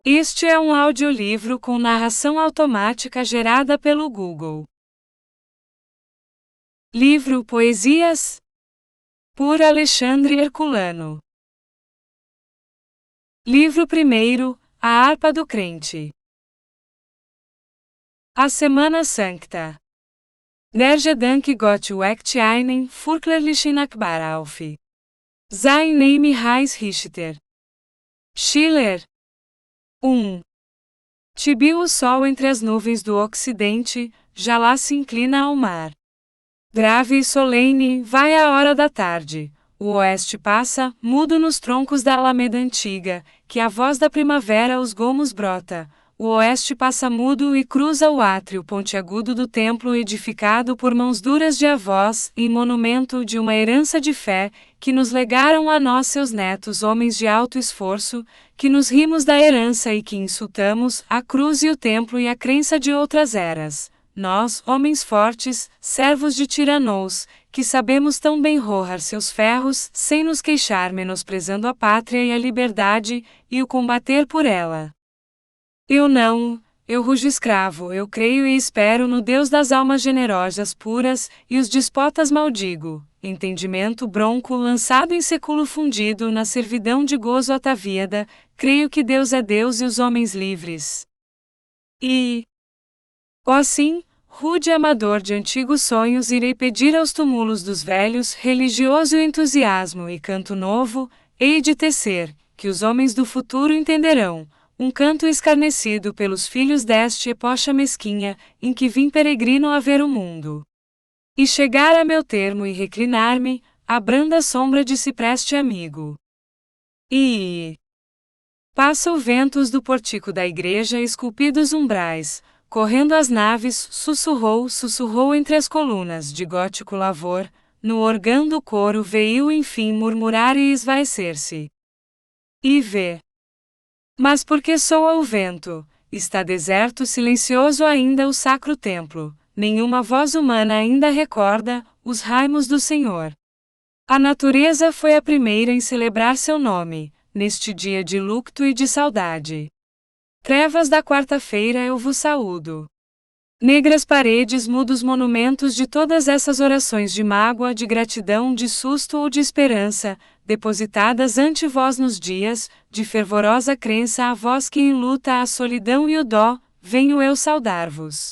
Este é um audiolivro com narração automática gerada pelo Google. Livro Poesias por Alexandre Herculano. Livro 1, A Harpa do Crente. A Semana Sancta. Der Gedanke Gott weckt einen furchtlichen Akbar auf. Sein Name heißt Richter. Schiller. 1. Tibio o sol entre as nuvens do ocidente, já lá se inclina ao mar. Grave e solene, vai a hora da tarde. O oeste passa, mudo nos troncos da alameda antiga, que a voz da primavera os gomos brota. O oeste passa mudo e cruza o átrio pontiagudo do templo edificado por mãos duras de avós, e monumento de uma herança de fé, que nos legaram a nós seus netos homens de alto esforço, que nos rimos da herança e que insultamos a cruz e o templo e a crença de outras eras. Nós, homens fortes, servos de tiranos, que sabemos tão bem roar seus ferros, sem nos queixar menosprezando a pátria e a liberdade, e o combater por ela. Eu rujo escravo, eu creio e espero no Deus das almas generosas puras, e os despotas maldigo. Entendimento bronco lançado em século fundido na servidão de gozo atavíada, creio que Deus é Deus e os homens livres. Sim, rude amador de antigos sonhos, irei pedir aos túmulos dos velhos religioso entusiasmo e canto novo, hei de tecer, que os homens do futuro entenderão. Um canto escarnecido pelos filhos deste epocha mesquinha, em que vim peregrino a ver o mundo. E chegar a meu termo e reclinar-me, a branda sombra de cipreste amigo. Passa o ventos do portico da igreja esculpidos umbrais, correndo as naves, sussurrou entre as colunas de gótico lavor, no orgão do coro veio enfim murmurar e esvaecer-se. Mas porque soa o vento, está deserto silencioso ainda o sacro templo, nenhuma voz humana ainda recorda os raimos do Senhor. A natureza foi a primeira em celebrar seu nome, neste dia de lucto e de saudade. Trevas da quarta-feira eu vos saúdo. Negras paredes, mudos monumentos de todas essas orações de mágoa, de gratidão, de susto ou de esperança, depositadas ante vós nos dias, de fervorosa crença a vós que enluta a solidão e o dó, venho eu saudar-vos.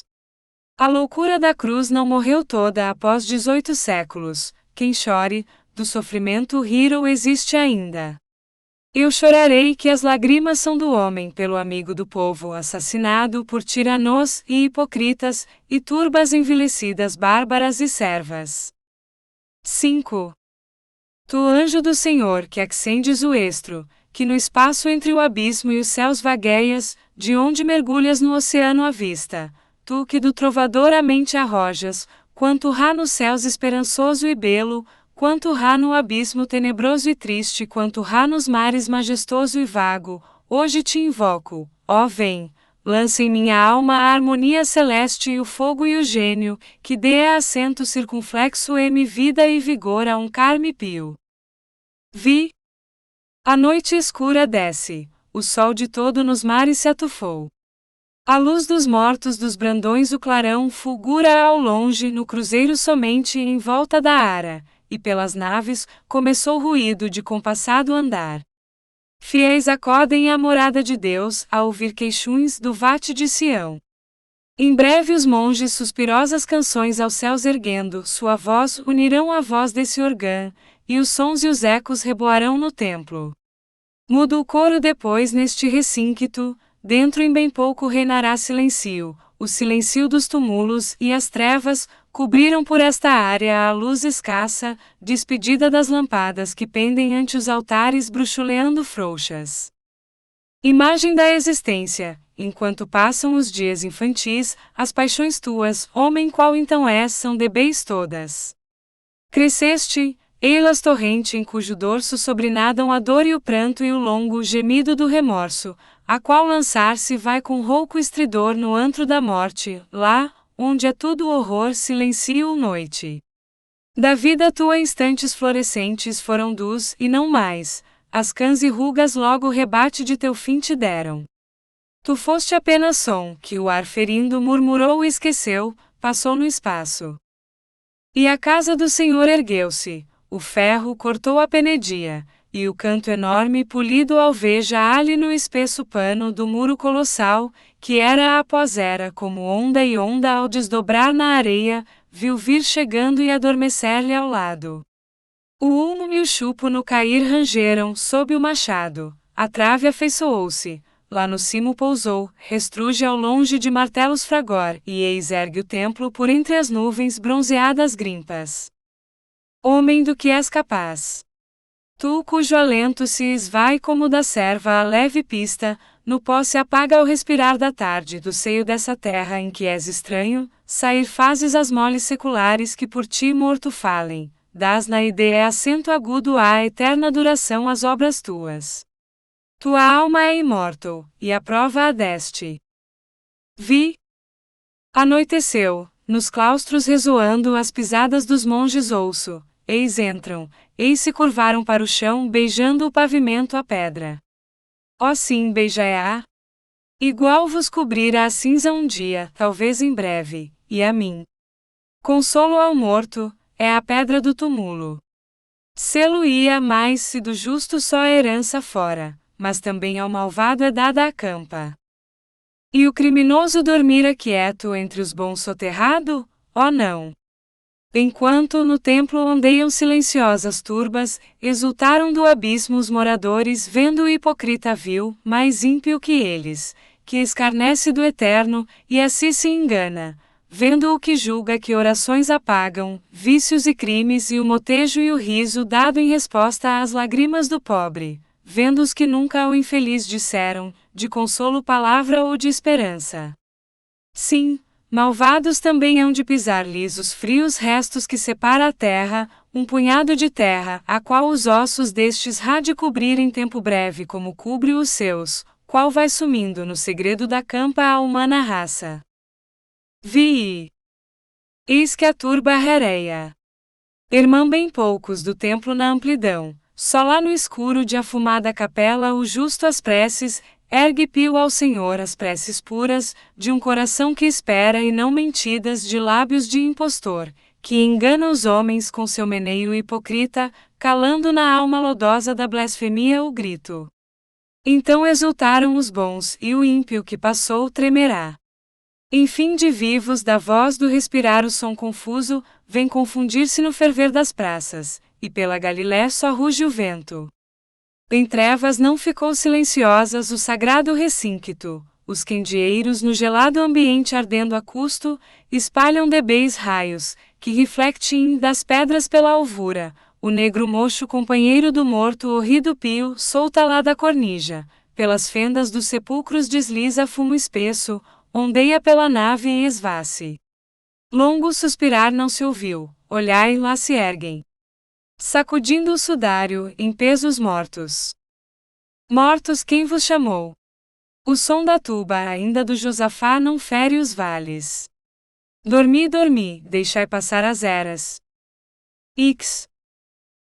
A loucura da cruz não morreu toda após 18 séculos, quem chore, do sofrimento rir ou existe ainda. Eu chorarei que as lágrimas são do homem pelo amigo do povo assassinado por tiranos e hipocritas, e turbas envelhecidas bárbaras e servas. 5. Tu anjo do Senhor que acendes o estro, que no espaço entre o abismo e os céus vagueias, de onde mergulhas no oceano à vista, tu que do trovador a mente arrojas, quanto rá nos céus esperançoso e belo, quanto rá no abismo tenebroso e triste, quanto rá nos mares majestoso e vago, hoje te invoco, ó vem, lança em minha alma a harmonia celeste e o fogo e o gênio, que dê a assento circunflexo vida e vigor a um carme pio. A noite escura desce, o sol de todo nos mares se atufou. A luz dos mortos dos brandões o clarão fulgura ao longe no cruzeiro somente em volta da ara, e pelas naves começou ruído de compassado andar. Fiéis acodem à morada de Deus a ouvir queixuns do vate de Sião. Em breve os monges suspirosas canções aos céus erguendo sua voz unirão a voz desse orgã, e os sons e os ecos reboarão no templo. Mudo o coro depois neste recinto, dentro em bem pouco reinará silêncio, o silêncio dos túmulos e as trevas cobriram por esta área a luz escassa, despedida das lâmpadas que pendem ante os altares bruxuleando frouxas. Imagem da existência, enquanto passam os dias infantis, as paixões tuas, homem qual então és, são debês todas. Cresceste, ei-las torrente em cujo dorso sobrenadam a dor e o pranto e o longo gemido do remorso, a qual lançar-se vai com rouco estridor no antro da morte, lá, onde é tudo horror silencio noite. Da vida tua instantes florescentes foram dus e não mais, as cãs e rugas logo rebate de teu fim te deram. Tu foste apenas som, que o ar ferindo murmurou e esqueceu, passou no espaço. E a casa do Senhor ergueu-se, o ferro cortou a penedia, e o canto enorme polido alveja ali no espesso pano do muro colossal, que era após era como onda e onda ao desdobrar na areia, viu vir chegando e adormecer-lhe ao lado. O ulmo e o chupo no cair rangeram sob o machado, a trave afeiçoou-se, lá no cimo pousou, restruge ao longe de martelos fragor, e eis ergue o templo por entre as nuvens bronzeadas grimpas. Homem do que és capaz! Tu cujo alento se esvai como da serva a leve pista, no pó se apaga ao respirar da tarde do seio dessa terra em que és estranho, sair fazes as moles seculares que por ti morto falem, dás na ideia acento agudo à eterna duração às obras tuas. Tua alma é imortal, e a prova a deste. Vi. Anoiteceu, nos claustros ressoando as pisadas dos monges ouço, eis entram, eis se curvaram para o chão beijando o pavimento a pedra. Ó sim, beija-a. Igual vos cobrirá a cinza um dia, talvez em breve, e a mim. Consolo ao morto, é a pedra do túmulo. Sê-lo-ia mais se do justo só a herança fora, mas também ao malvado é dada a campa. E o criminoso dormira quieto entre os bons soterrado? Oh não! Enquanto no templo ondeiam silenciosas turbas, exultaram do abismo os moradores vendo o hipócrita vil, mais ímpio que eles, que escarnece do eterno, e assim se engana, vendo o que julga que orações apagam, vícios e crimes e o motejo e o riso dado em resposta às lágrimas do pobre, vendo os que nunca ao infeliz disseram, de consolo palavra ou de esperança. Sim, malvados também hão de pisar-lhes os frios restos que separa a terra, um punhado de terra, a qual os ossos destes há de cobrir em tempo breve como cobre os seus, qual vai sumindo no segredo da campa a humana raça. Vi. Eis que a turba rereia. Irmã bem poucos do templo na amplidão, só lá no escuro de afumada capela o justo as preces, ergue pio ao Senhor as preces puras, de um coração que espera e não mentidas de lábios de impostor, que engana os homens com seu meneio hipocrita, calando na alma lodosa da blasfemia o grito. Então exultaram os bons e o ímpio que passou tremerá. Enfim de vivos da voz do respirar o som confuso, vem confundir-se no ferver das praças, e pela Galilé só ruge o vento. Em trevas não ficou silenciosas o sagrado recíncito, os candeeiros no gelado ambiente ardendo a custo, espalham débeis raios, que reflectem das pedras pela alvura, o negro mocho companheiro do morto horrido pio solta lá da cornija, pelas fendas dos sepulcros desliza fumo espesso, ondeia pela nave e esvace. Longo suspirar não se ouviu, olhai lá se erguem. Sacudindo o sudário, em pesos mortos. Mortos quem vos chamou? O som da tuba ainda do Josafá não fere os vales. Dormi, dormi, deixai passar as eras. Ix.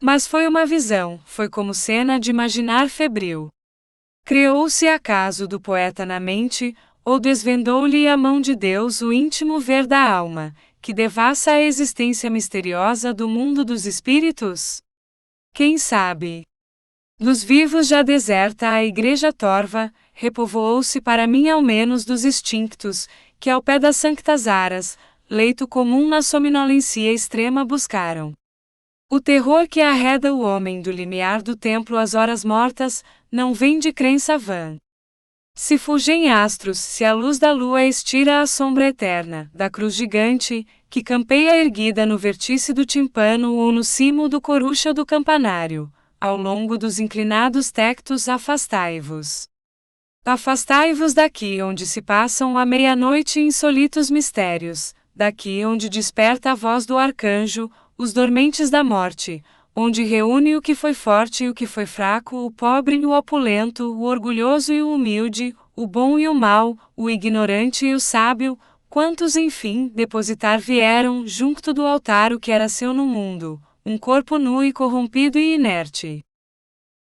Mas foi uma visão, foi como cena de imaginar febril. Criou-se acaso do poeta na mente, ou desvendou-lhe a mão de Deus o íntimo ver da alma, que devassa a existência misteriosa do mundo dos espíritos? Quem sabe? Dos vivos já deserta a igreja torva, repovoou-se para mim ao menos dos extinctos, que ao pé das sanctas aras, leito comum na somnolência extrema buscaram. O terror que arreda o homem do limiar do templo às horas mortas, não vem de crença vã. Se fulgem astros, se a luz da lua estira a sombra eterna, da cruz gigante, que campeia erguida no vertice do timpano ou no cimo do corucha do campanário, ao longo dos inclinados tectos afastai-vos. Afastai-vos daqui onde se passam à meia-noite insólitos mistérios, daqui onde desperta a voz do arcanjo, os dormentes da morte, onde reúne o que foi forte e o que foi fraco, o pobre e o opulento, o orgulhoso e o humilde, o bom e o mau, o ignorante e o sábio, quantos enfim depositar vieram junto do altar o que era seu no mundo, um corpo nu e corrompido e inerte.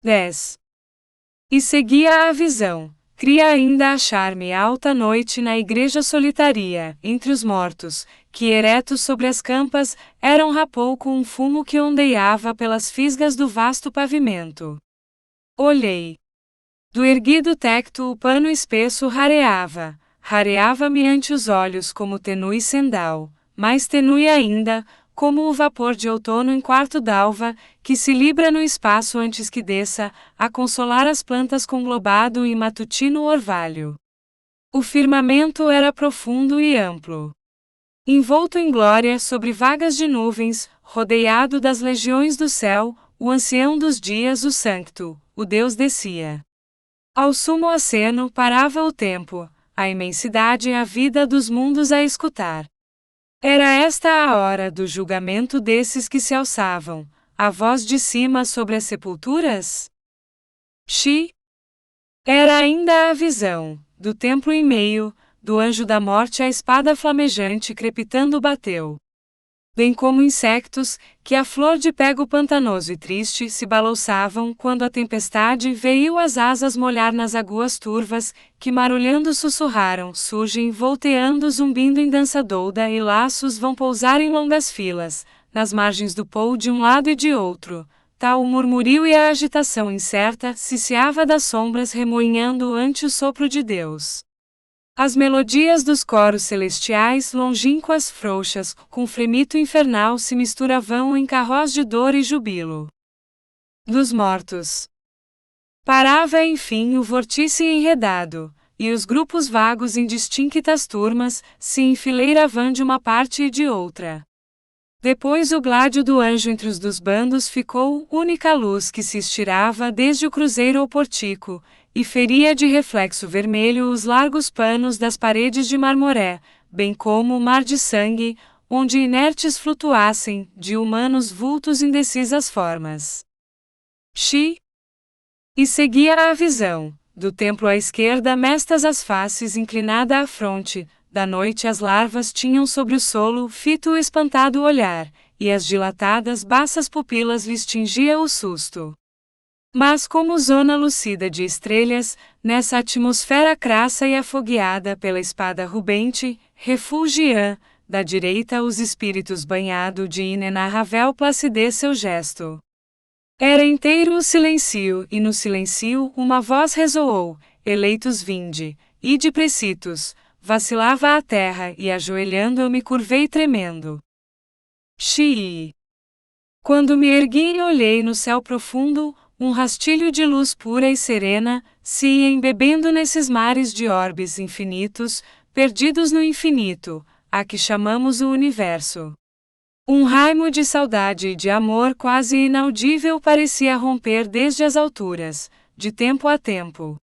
10. E seguia a visão, Cria ainda achar-me alta noite na igreja solitária, entre os mortos, que eretos sobre as campas, eram rapouco um fumo que ondeava pelas fisgas do vasto pavimento. Olhei. Do erguido tecto o pano espesso rareava-me ante os olhos como tenue sendal, mais tenue ainda, como o vapor de outono em quarto d'alva, que se libra no espaço antes que desça, a consolar as plantas com globado e matutino orvalho. O firmamento era profundo e amplo. Envolto em glória sobre vagas de nuvens, rodeado das legiões do céu, o ancião dos dias, o Sancto, o Deus descia. Ao sumo aceno parava o tempo, a imensidade e a vida dos mundos a escutar. Era esta a hora do julgamento desses que se alçavam, a voz de cima sobre as sepulturas? Era ainda a visão, do templo em meio, do anjo da morte a espada flamejante crepitando bateu. Bem como insectos, que a flor de pego pantanoso e triste se balouçavam quando a tempestade veio as asas molhar nas aguas turvas, que marulhando sussurraram, surgem volteando zumbindo em dança douda e laços vão pousar em longas filas, nas margens do pou de um lado e de outro. Tal o murmurio e a agitação incerta ciciava das sombras remoinhando ante o sopro de Deus. As melodias dos coros celestiais longínquas frouxas, com fremito infernal se misturavam em carroz de dor e jubilo. Dos mortos. Parava enfim o vórtice enredado, e os grupos vagos em distintas turmas se enfileiravam de uma parte e de outra. Depois o gládio do anjo entre os dos bandos ficou única luz que se estirava desde o cruzeiro ao portico, e feria de reflexo vermelho os largos panos das paredes de marmoré, bem como o mar de sangue, onde inertes flutuassem, de humanos vultos indecisas formas. E seguia a visão, do templo à esquerda mestas as faces inclinada à fronte, da noite as larvas tinham sobre o solo fito o espantado olhar, e as dilatadas baças pupilas lhes tingia o susto. Mas como zona lucida de estrelas, nessa atmosfera crassa e afogueada pela espada rubente, refugiam, da direita os espíritos banhado de inenarrável placidez seu gesto. Era inteiro o silêncio, e no silêncio uma voz ressoou, eleitos vinde, ide precitos, vacilava a terra e ajoelhando eu me curvei tremendo. Quando me ergui e olhei no céu profundo, um rastilho de luz pura e serena se ia embebendo nesses mares de orbes infinitos, perdidos no infinito, a que chamamos o universo. Um raimo de saudade e de amor quase inaudível parecia romper desde as alturas, de tempo a tempo.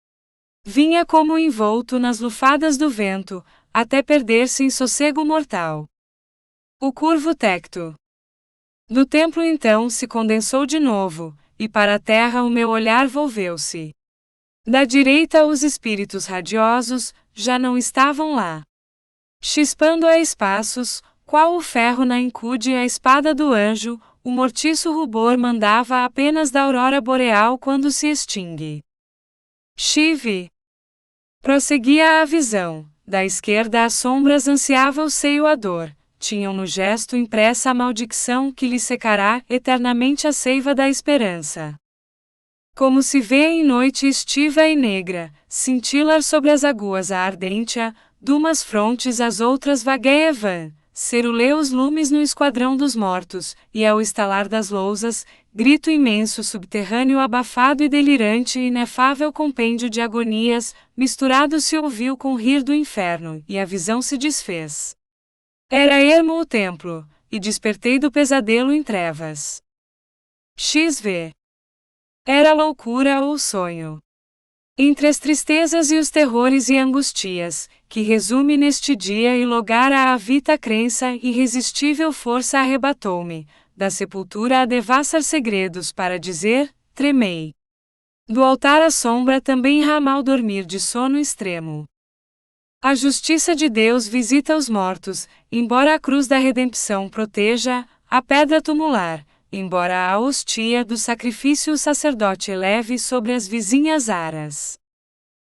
Vinha como envolto nas lufadas do vento, até perder-se em sossego mortal. O curvo tecto do templo então se condensou de novo, e para a terra o meu olhar volveu-se. Da direita os espíritos radiosos já não estavam lá. Chispando a espaços, qual o ferro na incude e a espada do anjo, o mortiço rubor mandava apenas da aurora boreal quando se extingue. Prosseguia a visão, da esquerda as sombras ansiava o seio a dor, tinham no gesto impressa a maldição que lhe secará eternamente a seiva da esperança. Como se vê em noite estiva e negra, cintilar sobre as aguas a ardência, dumas frontes as outras vagueiam, cerulê os lumes no esquadrão dos mortos, e ao estalar das lousas, grito imenso subterrâneo abafado e delirante e inefável compêndio de agonias, misturado se ouviu com rir do inferno, e a visão se desfez. Era ermo o templo, e despertei do pesadelo em trevas. Era loucura ou sonho. Entre as tristezas e os terrores e angustias, que resume neste dia e lugar a avita crença e irresistível força arrebatou-me, da sepultura a devassar segredos para dizer, tremei. Do altar à sombra também ramal dormir de sono extremo. A justiça de Deus visita os mortos, embora a cruz da redenção proteja, a pedra tumular, embora a hostia do sacrifício o sacerdote eleve sobre as vizinhas aras.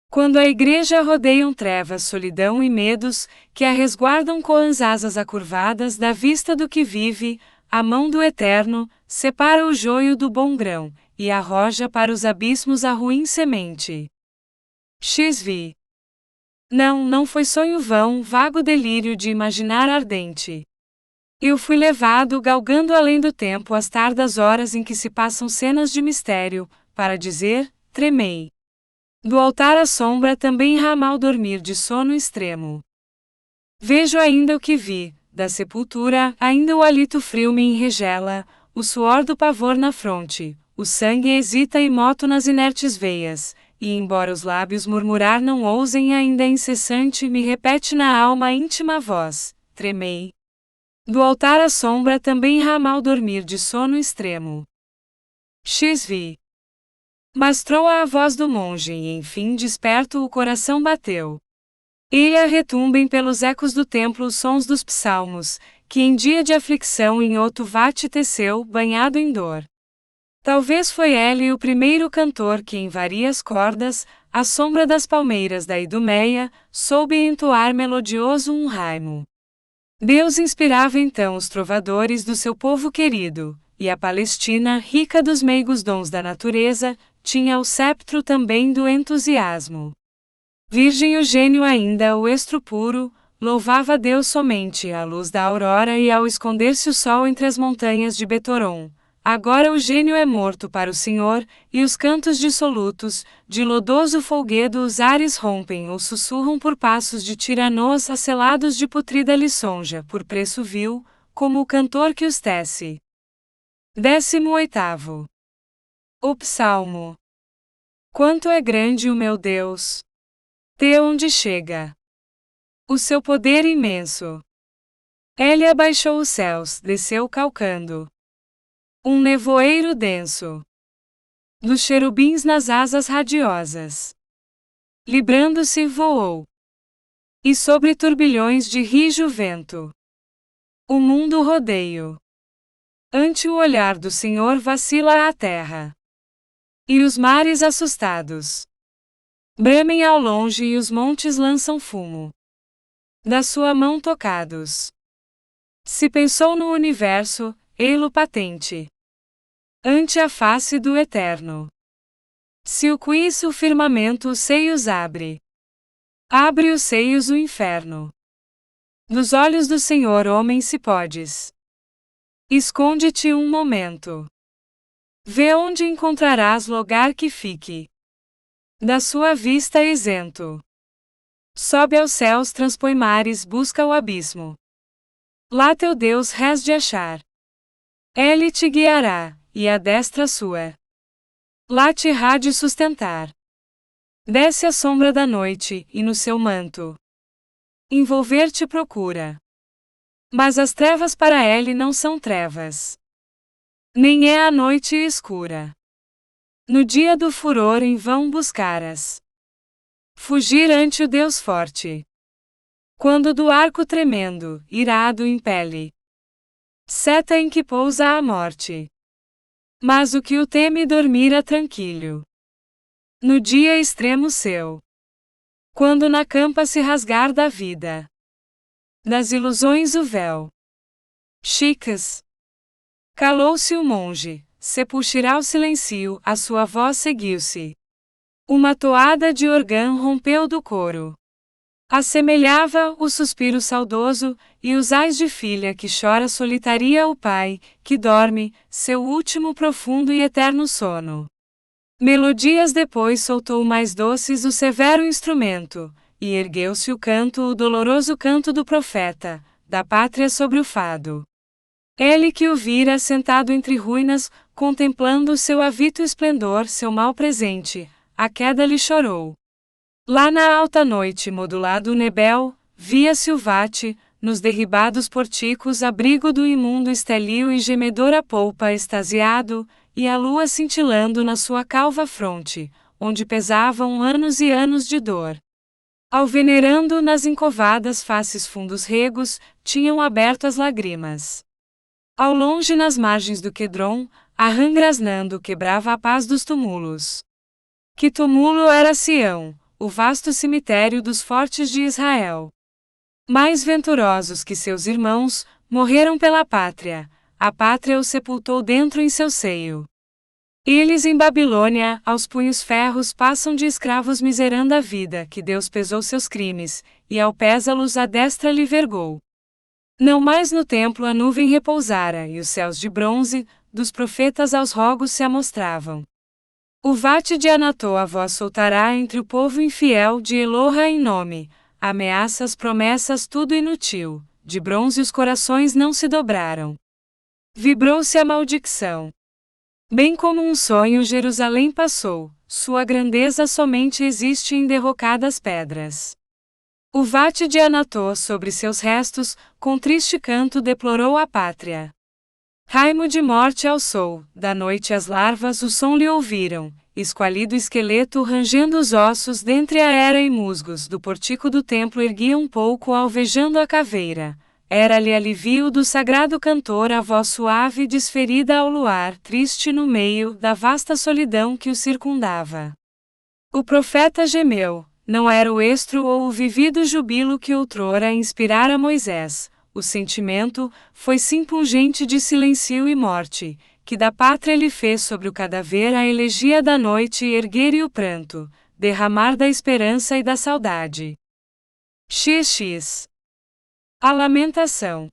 Quando a igreja rodeiam trevas, solidão e medos, que a resguardam com as asas acurvadas da vista do que vive, a mão do Eterno separa o joio do bom grão, e arroja para os abismos a ruim semente. XV. Não foi sonho vão, vago delírio de imaginar ardente. Eu fui levado galgando além do tempo as tardas horas em que se passam cenas de mistério, para dizer, tremei. Do altar à sombra também ramal dormir de sono extremo. Vejo ainda o que vi, da sepultura, ainda o hálito frio me enregela, o suor do pavor na fronte, o sangue hesita imoto nas inertes veias, e embora os lábios murmurar não ousem ainda é incessante me repete na alma a íntima voz, tremei. Do altar à sombra também ramal dormir de sono extremo. XV. Mas troa a voz do monge e enfim desperto o coração bateu. Eia retumbem pelos ecos do templo os sons dos psalmos, que em dia de aflição em outro vate teceu, banhado em dor. Talvez foi ele o primeiro cantor que em várias cordas, à sombra das palmeiras da Idumeia, soube entoar melodioso um raimo. Deus inspirava então os trovadores do seu povo querido, e a Palestina, rica dos meigos dons da natureza, tinha o sceptro também do entusiasmo. Virgem o gênio ainda o estro puro, louvava Deus somente à luz da aurora e ao esconder-se o sol entre as montanhas de Betoron. Agora o gênio é morto para o Senhor, e os cantos dissolutos, de lodoso folguedo os ares rompem ou sussurram por passos de tiranoas acelados de putrida lisonja por preço vil, como o cantor que os tece. 18º. O Psalmo. Quanto é grande o meu Deus! Te onde chega? O seu poder imenso. Ele abaixou os céus, desceu calcando um nevoeiro denso. Dos cherubins nas asas radiosas. Librando-se voou. E sobre turbilhões de rijo vento. O mundo rodeio. Ante o olhar do Senhor vacila a terra. E os mares assustados bramem ao longe e os montes lançam fumo. Da sua mão tocados. Se pensou no universo, ei-lo patente. Ante a face do Eterno. Se o quis o firmamento os seios abre. Abre os seios o inferno. Dos olhos do Senhor homem se podes. Esconde-te um momento. Vê onde encontrarás lugar que fique da sua vista isento. Sobe aos céus, transpõe mares, busca o abismo. Lá teu Deus rés de achar. Ele te guiará, e a destra sua. Lá te há de sustentar. Desce a sombra da noite, e no seu manto envolver-te procura. Mas as trevas para ele não são trevas. Nem é a noite escura. No dia do furor em vão buscarás fugir ante o Deus forte. Quando do arco tremendo, irado impele seta em que pousa a morte. Mas o que o teme dormira tranquilo. No dia extremo seu. Quando na campa se rasgar da vida. Das ilusões o véu. Chicas. Calou-se o monge, sepulchral silêncio, a sua voz seguiu-se. Uma toada de órgão rompeu do coro. Assemelhava o suspiro saudoso, e os ais de filha que chora solitaria o pai, que dorme, seu último profundo e eterno sono. Melodias depois soltou mais doces o severo instrumento, e ergueu-se o canto, o doloroso canto do profeta, da pátria sobre o fado. Ele que o vira sentado entre ruínas, contemplando o seu avito esplendor, seu mal presente, a queda lhe chorou. Lá na alta noite modulado o nebel, via-se o vate, nos derribados porticos abrigo do imundo estelio e gemedor a polpa extasiado, e a lua cintilando na sua calva fronte, onde pesavam anos e anos de dor. Ao venerando nas encovadas faces fundos regos, tinham aberto as lágrimas. Ao longe nas margens do Quedron, a rã grasnando quebrava a paz dos túmulos. Que túmulo era Sião, o vasto cemitério dos fortes de Israel. Mais venturosos que seus irmãos, morreram pela pátria, a pátria os sepultou dentro em seu seio. Eles em Babilônia, aos punhos ferros passam de escravos miserando a vida que Deus pesou seus crimes, e ao pesa-los a destra lhe vergou. Não mais no templo a nuvem repousara, e os céus de bronze, dos profetas aos rogos se amostravam. O vate de Anató a voz soltará entre o povo infiel de Eloha em nome, ameaças, promessas, tudo inútil, de bronze os corações não se dobraram. Vibrou-se a maldição. Bem como um sonho Jerusalém passou, sua grandeza somente existe em derrocadas pedras. O vate de Anató sobre seus restos, com triste canto deplorou a pátria. Raimo de morte alçou, da noite as larvas o som lhe ouviram, esqualido esqueleto rangendo os ossos dentre a era e musgos do portico do templo erguia um pouco alvejando a caveira. Era-lhe alivio do sagrado cantor a voz suave desferida ao luar, triste no meio da vasta solidão que o circundava. O profeta gemeu, não era o estro ou o vivido jubilo que outrora inspirara Moisés, o sentimento, foi sim pungente de silêncio e morte, que da pátria lhe fez sobre o cadáver a elegia da noite erguer e o pranto, derramar da esperança e da saudade. XX. A lamentação.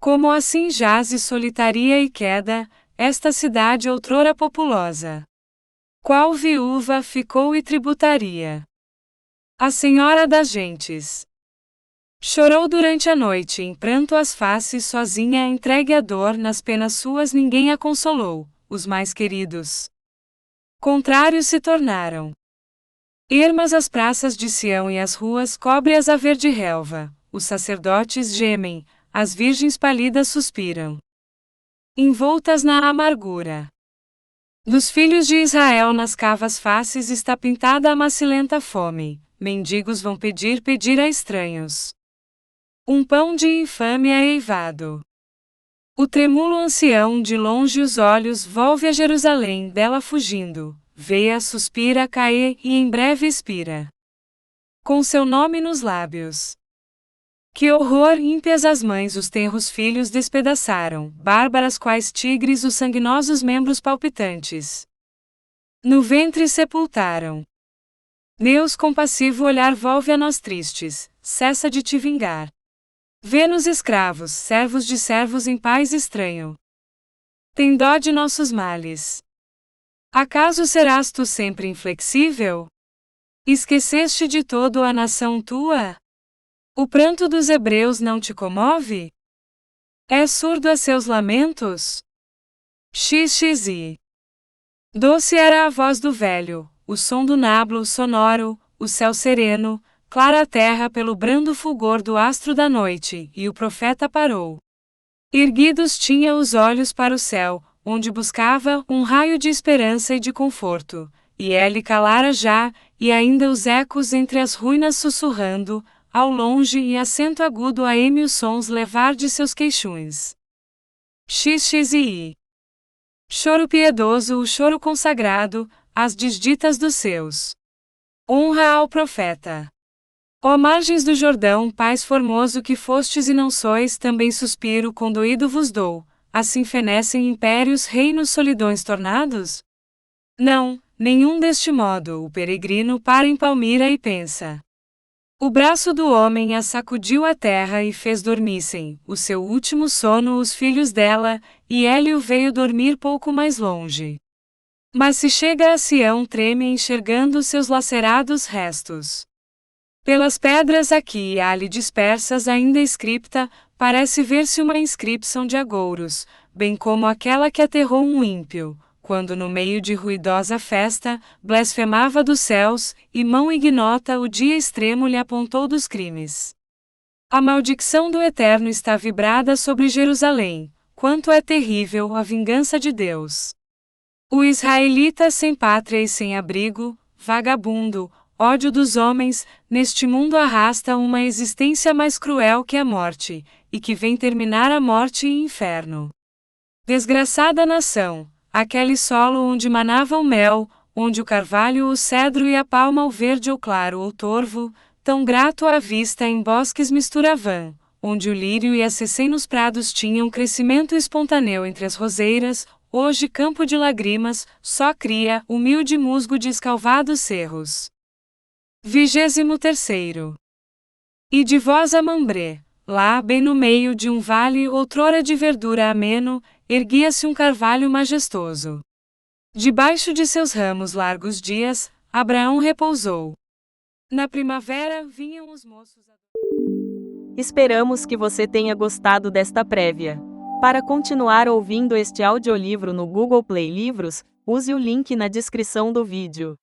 Como assim jaze solitaria e queda, esta cidade outrora populosa. Qual viúva ficou e tributaria? A Senhora das Gentes. Chorou durante a noite em pranto as faces sozinha entregue à dor nas penas suas ninguém a consolou, os mais queridos. Contrários se tornaram. Ermas as praças de Sião e as ruas cobre-as a verde relva. Os sacerdotes gemem, as virgens pálidas suspiram. Envoltas na amargura. Dos filhos de Israel nas cavas faces está pintada a macilenta fome, mendigos vão pedir a estranhos. Um pão de infâmia eivado. O trêmulo ancião de longe os olhos volve a Jerusalém dela fugindo, vê-a suspira cair e em breve expira. Com seu nome nos lábios. Que horror! Ímpias as mães os tenros filhos despedaçaram, bárbaras quais tigres os sanguinosos membros palpitantes. No ventre sepultaram. Deus compassivo olhar volve a nós tristes, cessa de te vingar. Vê-nos escravos, servos de servos em paz estranho. Tem dó de nossos males. Acaso serás tu sempre inflexível? Esqueceste de todo a nação tua? O pranto dos hebreus não te comove? És surdo a seus lamentos? XXI. Doce era a voz do velho, o som do nablo sonoro, o céu sereno, clara a terra pelo brando fulgor do astro da noite, e o profeta parou. Erguidos tinha os olhos para o céu, onde buscava um raio de esperança e de conforto, e ele calara já, e ainda os ecos entre as ruínas sussurrando, ao longe e acento agudo a os sons levar de seus queixumes. XXI. Choro piedoso, o choro consagrado, as desditas dos seus. Honra ao profeta. Ó margens do Jordão, pais formoso que fostes e não sois, também suspiro condoído vos dou, assim fenecem impérios reinos solidões tornados? Não, nenhum deste modo o peregrino para em Palmira e pensa. O braço do homem a sacudiu a terra e fez dormissem, o seu último sono os filhos dela, e Hélio veio dormir pouco mais longe. Mas se chega a Sião treme enxergando seus lacerados restos. Pelas pedras aqui e ali dispersas ainda escripta, parece ver-se uma inscrição de agouros, bem como aquela que aterrou um ímpio, quando no meio de ruidosa festa, blasfemava dos céus, e mão ignota o dia extremo lhe apontou dos crimes. A maldição do Eterno está vibrada sobre Jerusalém, quanto é terrível a vingança de Deus. O israelita sem pátria e sem abrigo, vagabundo, ódio dos homens, neste mundo arrasta uma existência mais cruel que a morte, e que vem terminar a morte e inferno. Desgraçada nação! Aquele solo onde manava o mel, onde o carvalho, o cedro e a palma, o verde ou claro ou torvo, tão grato à vista em bosques misturavam, onde o lírio e a cecém nos prados tinham crescimento espontâneo entre as roseiras, hoje campo de lágrimas, só cria, humilde musgo de escalvados cerros. 23º. E de voz a Mambré, lá bem no meio de um vale outrora de verdura ameno, erguia-se um carvalho majestoso. Debaixo de seus ramos largos dias, Abraão repousou. Na primavera vinham os moços. Esperamos que você tenha gostado desta prévia. Para continuar ouvindo este audiolivro no Google Play Livros, use o link na descrição do vídeo.